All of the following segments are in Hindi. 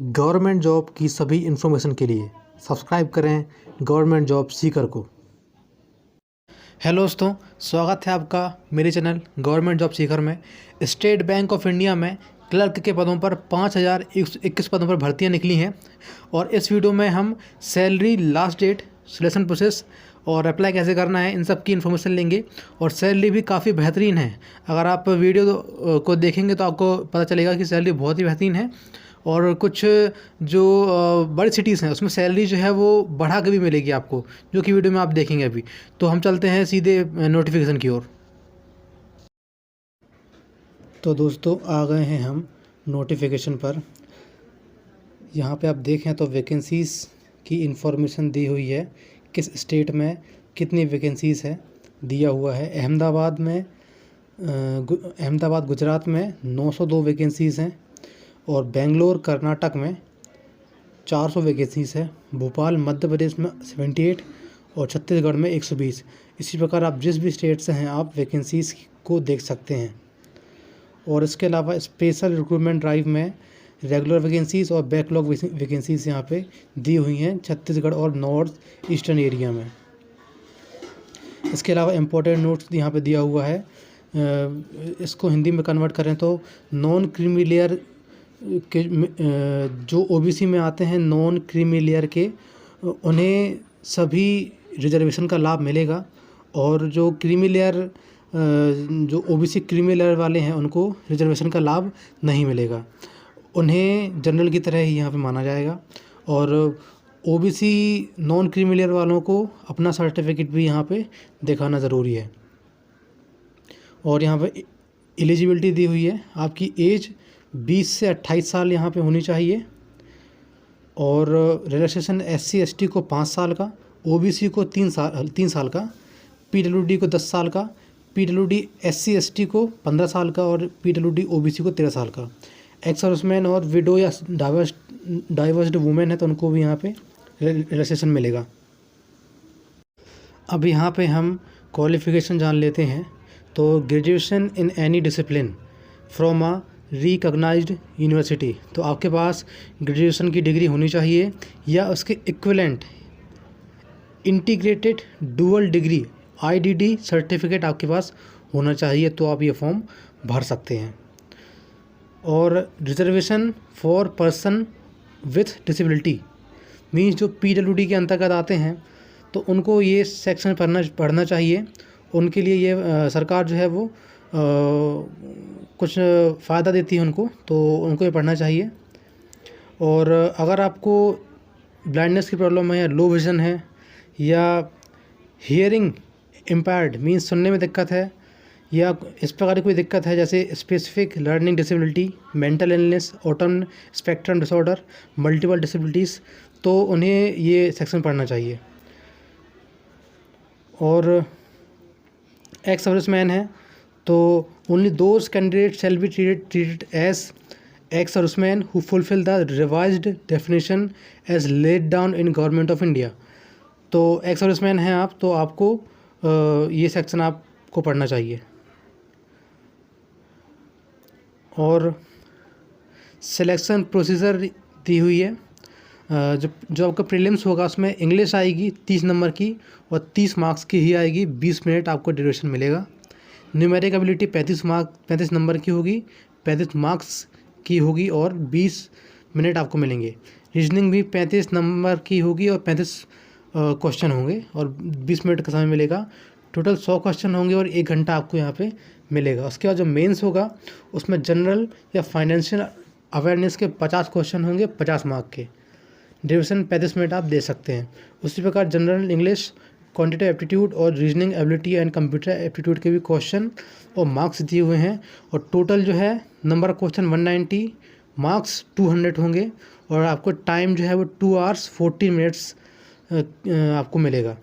गवर्नमेंट जॉब की सभी इन्फॉर्मेशन के लिए सब्सक्राइब करें गवर्नमेंट जॉब सीकर को। हेलो दोस्तों, स्वागत है आपका मेरे चैनल गवर्नमेंट जॉब सीकर में। स्टेट बैंक ऑफ इंडिया में क्लर्क के पदों पर 5,021 पदों पर भर्तियां निकली हैं और इस वीडियो में हम salary, last date, selection process और अप्लाई कैसे करना है, इन सब की इन्फॉर्मेशन लेंगे। और सैलरी भी काफ़ी बेहतरीन है। अगर आप वीडियो को देखेंगे तो आपको पता चलेगा कि सैलरी बहुत ही बेहतरीन है। और कुछ जो बड़ी सिटीज़ हैं उसमें सैलरी जो है वो बढ़ा के भी मिलेगी आपको, जो कि वीडियो में आप देखेंगे अभी। तो हम चलते हैं सीधे नोटिफिकेशन की ओर। तो दोस्तों, आ गए हैं हम नोटिफिकेशन पर। यहाँ पे आप देखें तो वैकेंसीज़ की इंफॉर्मेशन दी हुई है, किस स्टेट में कितनी वैकेंसीज़ है दिया हुआ है। अहमदाबाद गुजरात में 902 वैकेंसीज़ हैं और बेंगलोर कर्नाटक में 400 वैकेंसीज़ है। भोपाल मध्य प्रदेश में 78 और छत्तीसगढ़ में 120। इसी प्रकार आप जिस भी स्टेट से हैं आप वैकेंसीज़ को देख सकते हैं। और इसके अलावा स्पेशल रिक्रूटमेंट ड्राइव में रेगुलर वैकेंसीज़ और बैकलॉग वैकेंसीज़ यहाँ पे दी हुई हैं छत्तीसगढ़ और नॉर्थ ईस्टर्न एरिया में। इसके अलावा इम्पोर्टेंट नोट्स यहाँ पे दिया हुआ है। इसको हिंदी में कन्वर्ट करें तो नॉन क्रीमी लेयर के जो ओबीसी में आते हैं, नॉन क्रीमी लेयर के, उन्हें सभी रिजर्वेशन का लाभ मिलेगा। और जो क्रीमी लेयर जो ओबीसी क्रीमी लेयर वाले हैं उनको रिजर्वेशन का लाभ नहीं मिलेगा, उन्हें जनरल की तरह ही यहाँ पे माना जाएगा। और ओबीसी नॉन क्रीमी लेयर वालों को अपना सर्टिफिकेट भी यहाँ पे दिखाना ज़रूरी है। और यहाँ पे एलिजिबिलिटी दी हुई है, आपकी एज 20 से 28 साल यहाँ पे होनी चाहिए। और रिलैक्सेशन SC ST को 5 साल का, OBC को 3 साल का, PWD को 10 साल का, PWD SC ST को 15 साल का और PWD OBC को 13 साल का। एक्स सर्विसमैन और विडो या डाइवर्स्ड वुमेन है तो उनको भी यहाँ पे रिलैक्सेशन मिलेगा। अब यहाँ पे हम क्वालिफ़िकेशन जान लेते हैं। तो graduation in any discipline from a recognised university, तो आपके पास ग्रेजुएशन की डिग्री होनी चाहिए या उसके equivalent integrated dual degree IDD certificate आपके पास होना चाहिए, तो आप ये फॉर्म भर सकते हैं। और reservation for person with disability means जो PWD के अंतर्गत आते हैं तो उनको ये सेक्शन पढ़ना चाहिए। उनके लिए ये सरकार जो है वो कुछ फ़ायदा देती है उनको, तो उनको ये पढ़ना चाहिए। और अगर आपको ब्लाइंडनेस की प्रॉब्लम है या लो विज़न है या हियरिंग इम्पेयर्ड मीन्स सुनने में दिक्कत है या इस प्रकार की कोई दिक्कत है जैसे specific learning disability, mental illness, autism spectrum disorder, multiple disabilities, तो उन्हें ये सेक्शन पढ़ना चाहिए। और एक्स सर्विसमैन है तो only those candidate shall be treated as ex serviceman who fulfil the revised definition as laid down in government of India. तो एक्स सर्विसमैन हैं आप तो आपको ये सेक्शन आपको पढ़ना चाहिए। और सिलेक्शन प्रोसीजर दी हुई है। जो आपका प्रीलिम्स होगा उसमें इंग्लिश आएगी 30 नंबर की और 30 मार्क्स की ही आएगी। 20 मिनट आपको ड्यूरेशन मिलेगा। न्यूमेरिक एबिलिटी 35 नंबर की होगी, 35 मार्क्स की होगी और 20 मिनट आपको मिलेंगे। रीजनिंग भी 35 नंबर की होगी और 35 क्वेश्चन होंगे और 20 मिनट का समय मिलेगा। टोटल 100 क्वेश्चन होंगे और 1 घंटा आपको यहाँ पे मिलेगा। उसके बाद जो मेंस होगा उसमें जनरल या फाइनेंशियल अवेयरनेस के 50 क्वेश्चन होंगे, 50 मार्क के। ड्यूरेशन 35 मिनट आप दे सकते हैं। उसी प्रकार जनरल इंग्लिश, क्वांटिटेटिव एप्टीट्यूड और reasoning ability and computer aptitude के भी क्वेश्चन और मार्क्स दिए हुए हैं। और टोटल जो है नंबर ऑफ क्वेश्चन 190, मार्क्स 200 होंगे और आपको टाइम जो है वो 2 hours 14 minutes आपको मिलेगा।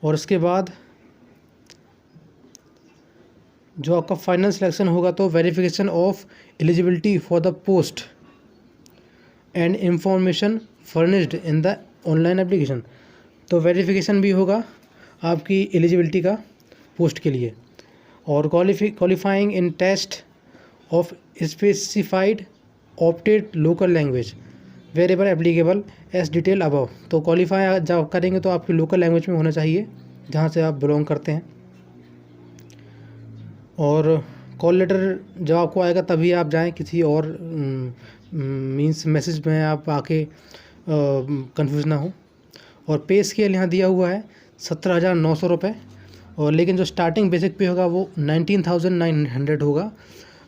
और उसके बाद जो आपका फाइनल सिलेक्शन होगा तो verification of eligibility for the post and information furnished in the online application, तो वेरिफिकेशन भी होगा आपकी एलिजिबिलिटी का पोस्ट के लिए। और qualifying in test of specified opted local language wherever applicable as detail above. तो क्वालिफाई जब करेंगे तो आपकी लोकल लैंग्वेज में होना चाहिए जहाँ से आप बिलोंग करते हैं। और कॉल लेटर जब आपको आएगा तभी आप जाएं, किसी और मीन्स मैसेज में आप आके कंफ्यूज ना हो। और पे स्केल यहाँ दिया हुआ है 17,900 रुपये, और लेकिन जो स्टार्टिंग बेसिक पे होगा वो 19,900 होगा।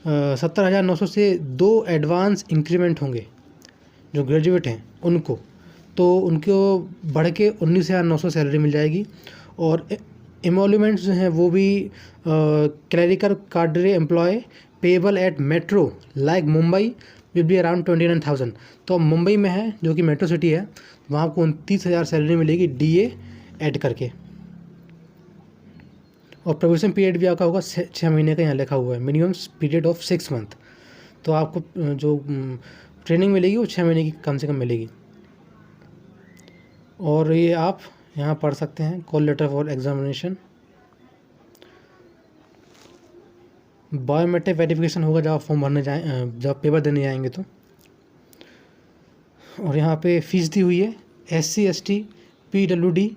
17,900 से 2 एडवांस इंक्रीमेंट होंगे जो ग्रेजुएट हैं उनको, तो उनको बढ़ के 19,900 सैलरी मिल जाएगी। और एमोल्यूमेंट्स जो हैं वो भी clerical cadre employ payable at metro like Mumbai will be around 29,000। तो मुंबई में है जो कि मेट्रो सिटी है, वहाँ आपको 29,000 सैलरी मिलेगी DA ऐड करके। और प्रोविजन पीरियड भी आपका होगा 6 महीने का, यहाँ लिखा हुआ है मिनिमम पीरियड ऑफ 6 मंथ। तो आपको जो ट्रेनिंग मिलेगी वो 6 महीने की कम से कम मिलेगी। और ये आप यहाँ पढ़ सकते हैं call letter for examination. Biometric verification होगा जब आप फॉर्म भरने जाएँ, जब पेपर देने जाएंगे तो। और यहाँ पे फीस दी हुई है SC ST PWD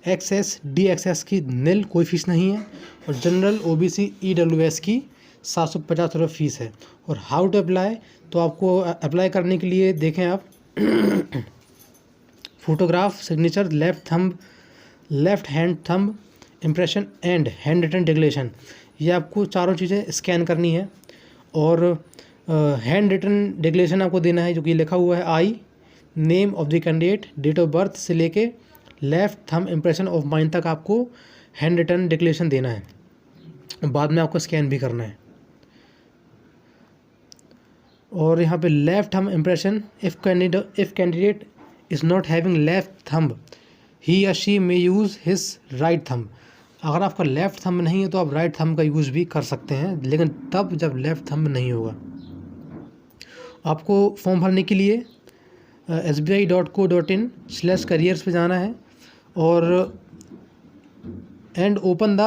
XS DXS की निल, कोई फ़ीस नहीं है। और जनरल OBC EWS की 750 रुपये फ़ीस है। और हाउ टू अप्लाई, तो आपको अप्लाई करने के लिए देखें आप photograph, signature, left hand thumb impression and hand written declaration, ये आपको चारों चीज़ें स्कैन करनी है। और हैंड रिटन डिक्लेरेशन आपको देना है जो कि लिखा हुआ है I name of the candidate, date of birth से लेके left thumb impression of mine तक आपको हैंड रिटन डिक्लेरेशन देना है, बाद में आपको स्कैन भी करना है। और यहाँ पे left thumb impression, if candidate is not having left thumb he या she may use his right thumb. अगर आपका लेफ़्ट थंब नहीं है तो आप राइट थंब का यूज़ भी कर सकते हैं, लेकिन तब जब लेफ़्ट थंब नहीं होगा। आपको फॉर्म भरने के लिए sbi.co.in/careers पे जाना है और and open the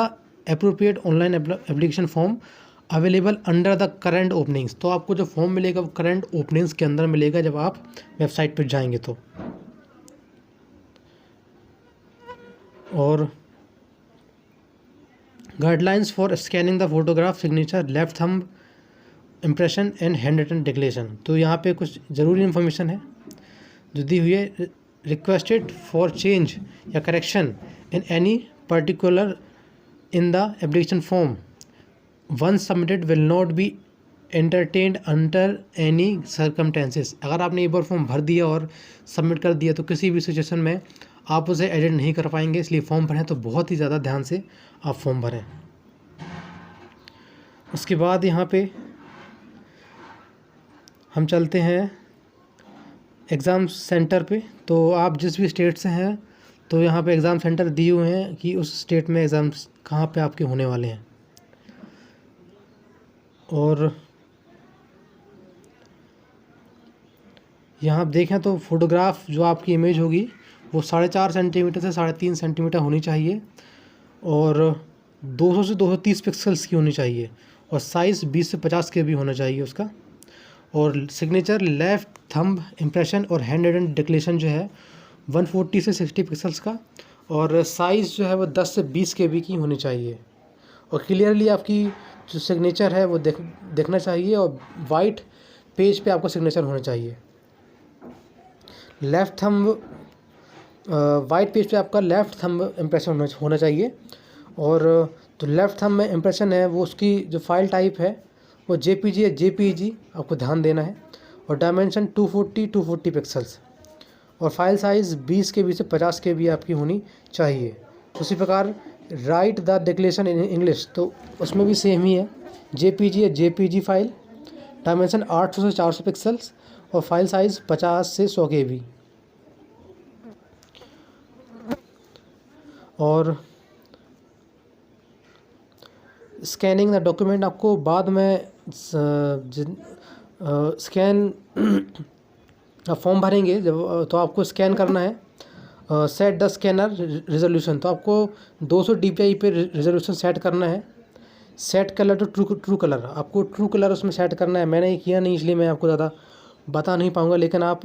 appropriate online application form available under the current openings. तो आपको जो फॉर्म मिलेगा वो करंट ओपनिंग्स के अंदर मिलेगा जब आप वेबसाइट पर जाएंगे तो। और guidelines for scanning the photograph, signature, left thumb impression and hand written declaration. तो यहाँ पे कुछ ज़रूरी इन्फॉर्मेशन है जो दी हुई है। रिक्वेस्टेड फॉर चेंज या correction in any particular in the application form one submitted will not be entertained under any circumstances. अगर आपने एक बार फॉर्म भर दिया और सबमिट कर दिया तो किसी भी सिचुएशन में आप उसे एडिट नहीं कर पाएंगे, इसलिए फॉर्म भरें तो बहुत ही ज़्यादा ध्यान से आप फॉर्म भरें। उसके बाद यहाँ पे हम चलते हैं एग्ज़ाम सेंटर पे। तो आप जिस भी स्टेट से हैं तो यहाँ पे एग्ज़ाम सेंटर दिए हुए हैं कि उस स्टेट में एग्ज़ाम्स कहाँ पे आपके होने वाले हैं। और यहाँ आप देखें तो फोटोग्राफ जो आपकी इमेज होगी वो 4.5 सेंटीमीटर से 3.5 सेंटीमीटर होनी चाहिए और 200 से 230 पिक्सल्स की होनी चाहिए और साइज़ 20 से 50 के भी होना चाहिए उसका। और सिग्नेचर, लेफ़्ट थंब इम्प्रेशन और हैंड रिटन डिक्लेरेशन जो है 140 से 60 पिक्सल्स का और साइज़ जो है वो 10 से 20 के बी की होनी चाहिए। और क्लियरली आपकी जो सिग्नेचर है वो देखना चाहिए और वाइट पेज पे आपका सिग्नेचर होना चाहिए। लेफ़्ट थंब वाइट पेज पे आपका लेफ़्ट थंब इम्प्रेशन होना चाहिए। और जो लेफ़्ट थंब में इम्प्रेशन है वो उसकी जो फाइल टाइप है वो JPG या JPEG आपको ध्यान देना है। और डायमेंशन 240 पिक्सल्स और फाइल साइज़ 20 KB से 50 KB आपकी होनी चाहिए। उसी प्रकार right the declaration in English, तो उसमें भी सेम ही है, JPG या JPG फाइल, डायमेंशन 800 से 400 पिक्सल्स और फाइल साइज़ 50 से 100 KB। और स्कैनिंग द डॉक्यूमेंट आपको बाद में स्कैन फॉर्म भरेंगे जब तो आपको स्कैन करना है। सेट द स्कैनर रेजोल्यूशन, तो आपको 200 DPI पे रेजोल्यूशन सेट करना है। Set colour to true colour, आपको ट्रू कलर उसमें सेट करना है। मैंने ये किया नहीं इसलिए मैं आपको ज़्यादा बता नहीं पाऊँगा, लेकिन आप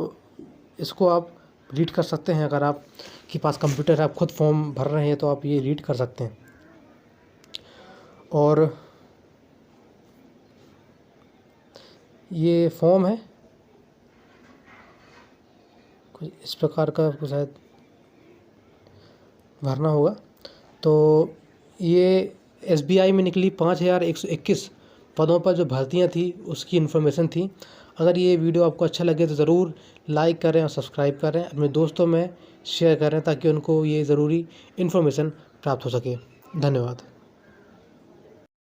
इसको आप रीड कर सकते हैं। अगर आप के पास कंप्यूटर है, आप खुद फॉर्म भर रहे हैं, तो आप ये रीड कर सकते हैं। और ये फॉर्म है कुछ इस प्रकार का, आपको शायद भरना होगा। तो ये SBI में निकली 5121 पदों पर जो भर्तियां थी उसकी इन्फॉर्मेशन थी। अगर ये वीडियो आपको अच्छा लगे तो ज़रूर लाइक करें और सब्सक्राइब करें, अपने दोस्तों में शेयर करें ताकि उनको ये ज़रूरी इन्फॉर्मेशन प्राप्त हो सके। धन्यवाद।